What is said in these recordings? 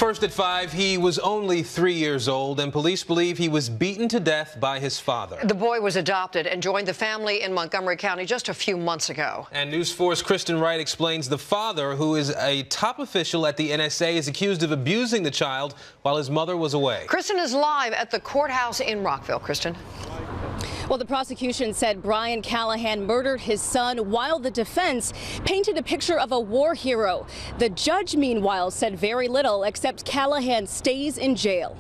First at 5, he was only 3 years old, and police believe he was beaten to death by his father. The boy was adopted and joined the family in Montgomery County just a few months ago. And News 4's Kristen Wright explains the father, who is a top official at the NSA, is accused of abusing the child while his mother was away. Kristen is live at the courthouse in Rockville. Kristen. Well, the prosecution said Brian Callahan murdered his son, while the defense painted a picture of a war hero. The judge, meanwhile, said very little, except Callahan stays in jail.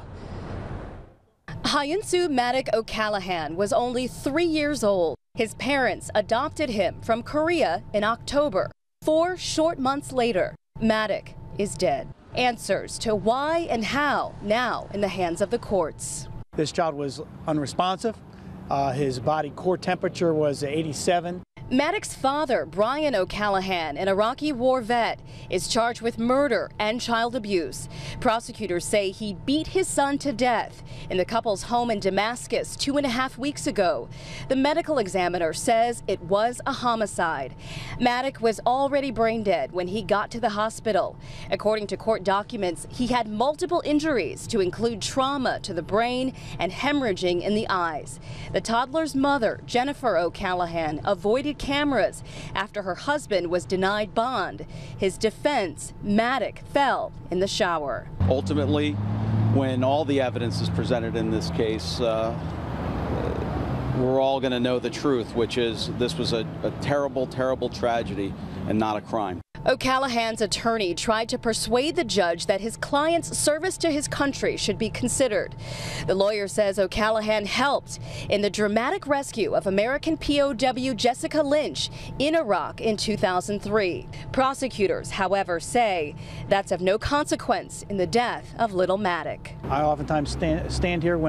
Hyunsu Maddock O'Callahan was only 3 years old. His parents adopted him from Korea in October. 4 short months later, Maddock is dead. Answers to why and how now in the hands of the courts. This child was unresponsive. His body core temperature was 87. Maddock's father, Brian O'Callahan, an Iraqi war vet, is charged with murder and child abuse. Prosecutors say he beat his son to death in the couple's home in Damascus 2.5 weeks ago. The medical examiner says it was a homicide. Maddock was already brain dead when he got to the hospital. According to court documents, he had multiple injuries to include trauma to the brain and hemorrhaging in the eyes. The toddler's mother, Jennifer O'Callahan, avoided cameras after her husband was denied bond. His defense, Maddock fell in the shower. Ultimately, when all the evidence is presented in this case, we're all going to know the truth, which is this was a terrible, terrible tragedy and not a crime. O'Callahan's attorney tried to persuade the judge that his client's service to his country should be considered. The lawyer says O'Callahan helped in the dramatic rescue of American POW Jessica Lynch in Iraq in 2003. Prosecutors, however, say that's of no consequence in the death of little Maddock. I oftentimes stand here when